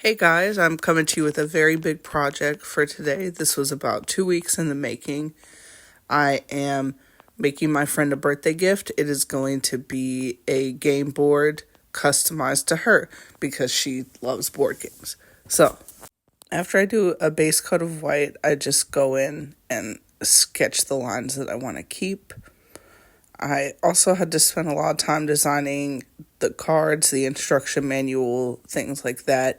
Hey guys, I'm coming to you with a very big project for today. This was about 2 weeks in the making. I am making my friend a birthday gift. It is going to be a game board customized to her because she loves board games. So, after I do a base coat of white, I just go in and sketch the lines that I want to keep. I also had to spend a lot of time designing the cards, the instruction manual, things like that.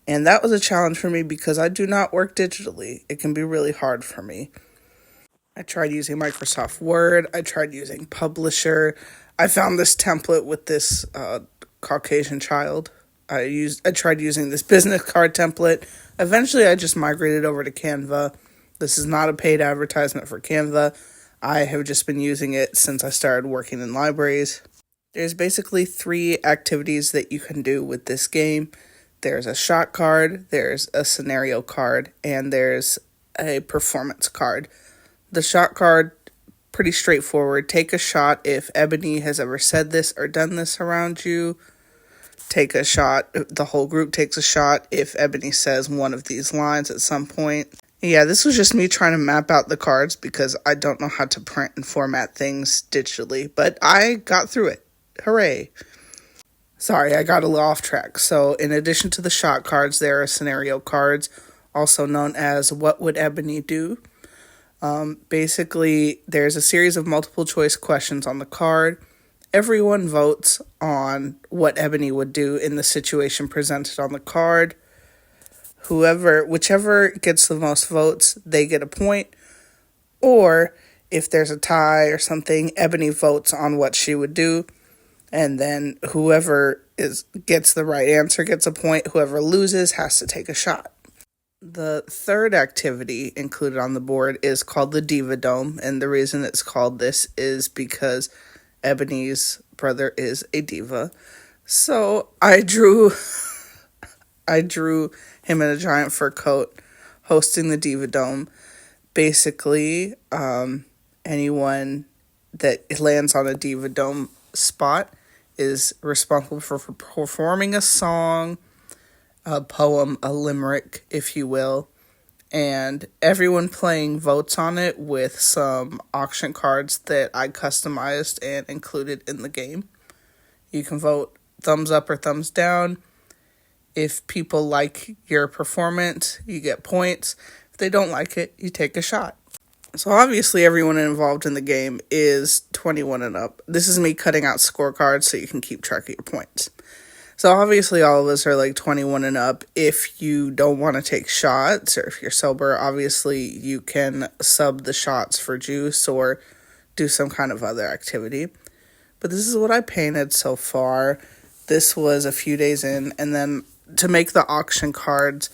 And that was a challenge for me because I do not work digitally. It can be really hard for me. I tried using Microsoft Word. I tried using Publisher. I found this template with this Caucasian child. I tried using this business card template. Eventually, I just migrated over to Canva. This is not a paid advertisement for Canva. I have just been using it since I started working in libraries. There's basically 3 activities that you can do with this game. There's a shot card, there's a scenario card, and there's a performance card. The shot card, pretty straightforward. Take a shot if Ebony has ever said this or done this around you. Take a shot, the whole group takes a shot if Ebony says one of these lines at some point. Yeah, this was just me trying to map out the cards because I don't know how to print and format things digitally, but I got through it. Hooray. Sorry, I got a little off track. So, in addition to the shot cards, there are scenario cards, also known as What Would Ebony Do? Basically, there's a series of multiple choice questions on the card. Everyone votes on what Ebony would do in the situation presented on the card. Whichever gets the most votes, they get a point. Or, if there's a tie or something, Ebony votes on what she would do. And then whoever gets the right answer gets a point. Whoever loses has to take a shot. The third activity included on the board is called the Diva Dome. And the reason it's called this is because Ebony's brother is a diva. So I drew him in a giant fur coat hosting the Diva Dome. Basically, anyone that lands on a Diva Dome spot is responsible for performing a song, a poem, a limerick, if you will, and everyone playing votes on it with some auction cards that I customized and included in the game. You can vote thumbs up or thumbs down. If people like your performance, you get points. If they don't like it, you take a shot. So obviously everyone involved in the game is 21 and up. This is me cutting out scorecards so you can keep track of your points. So obviously all of us are like 21 and up. If you don't want to take shots or if you're sober, obviously you can sub the shots for juice or do some kind of other activity. But this is what I painted so far. This was a few days in. And then to make the auction cards,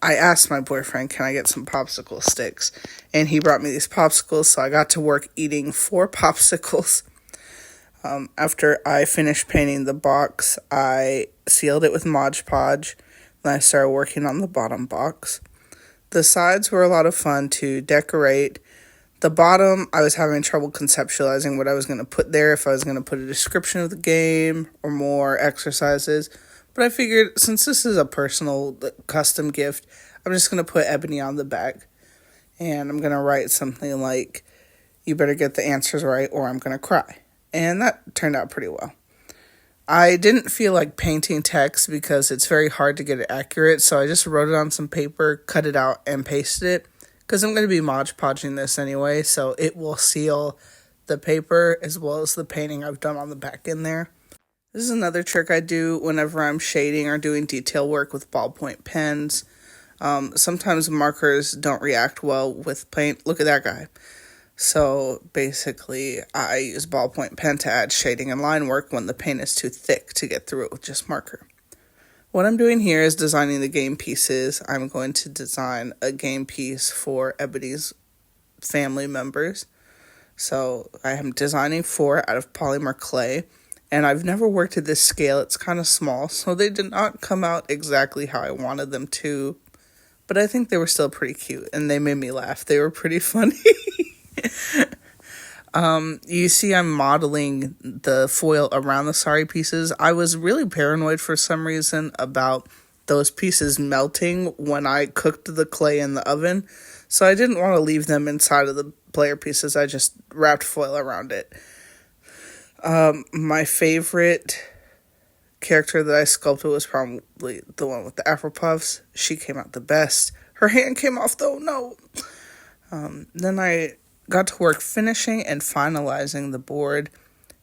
I asked my boyfriend, can I get some popsicle sticks? And he brought me these popsicles, so I got to work eating 4 popsicles. After I finished painting the box, I sealed it with Mod Podge. Then I started working on the bottom box. The sides were a lot of fun to decorate. The bottom, I was having trouble conceptualizing what I was going to put there, if I was going to put a description of the game or more exercises. But I figured since this is a personal custom gift, I'm just going to put Ebony on the back. And I'm going to write something like, you better get the answers right or I'm going to cry. And that turned out pretty well. I didn't feel like painting text because it's very hard to get it accurate. So I just wrote it on some paper, cut it out, and pasted it. Because I'm going to be Mod Podging this anyway, so it will seal the paper as well as the painting I've done on the back in there. This is another trick I do whenever I'm shading or doing detail work with ballpoint pens. Sometimes markers don't react well with paint. Look at that guy. So basically, I use ballpoint pen to add shading and line work when the paint is too thick to get through it with just marker. What I'm doing here is designing the game pieces. I'm going to design a game piece for Ebony's family members. So I am designing 4 out of polymer clay. And I've never worked at this scale. It's kind of small, so they did not come out exactly how I wanted them to. But I think they were still pretty cute, and they made me laugh. They were pretty funny. You see, I'm modeling the foil around the sari pieces. I was really paranoid for some reason about those pieces melting when I cooked the clay in the oven, so I didn't want to leave them inside of the player pieces. I just wrapped foil around it. My favorite character that I sculpted was probably the one with the Afro Puffs. She came out the best. Her hand came off though, no. Then I got to work finishing and finalizing the board.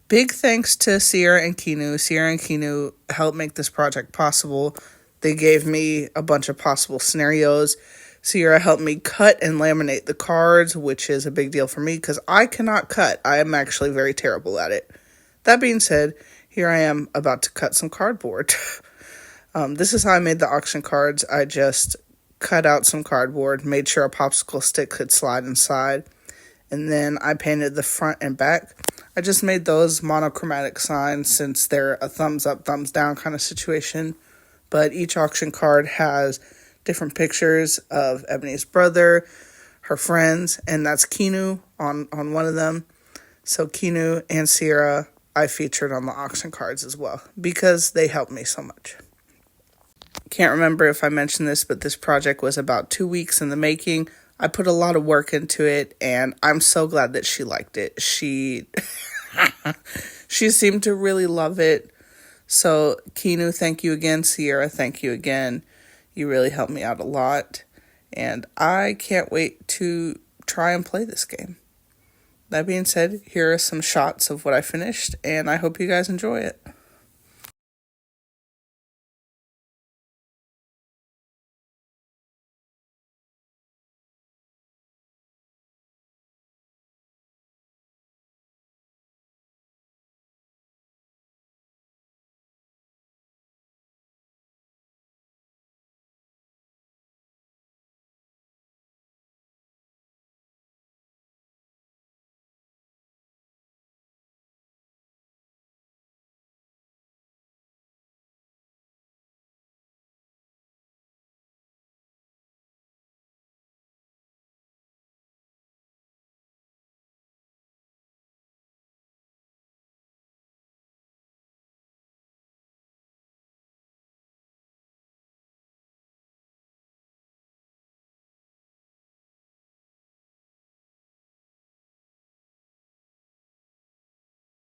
Big thanks to Sierra and Kinu. Sierra and Kinu helped make this project possible. They gave me a bunch of possible scenarios. Sierra helped me cut and laminate the cards, which is a big deal for me because I cannot cut. I am actually very terrible at it. That being said, here I am about to cut some cardboard. This is how I made the auction cards. I just cut out some cardboard, made sure a popsicle stick could slide inside, and then I painted the front and back. I just made those monochromatic signs since they're a thumbs up, thumbs down kind of situation. But each auction card has different pictures of Ebony's brother, her friends, and that's Kinu on one of them. So Kinu and Sierra I featured on the auction cards as well because they helped me so much. Can't remember if I mentioned this, but this project was about 2 weeks in the making. I put a lot of work into it, and I'm so glad that she liked it. She seemed to really love it. So, Kinu, thank you again. Sierra, thank you again. You really helped me out a lot, and I can't wait to try and play this game. That being said, here are some shots of what I finished, and I hope you guys enjoy it.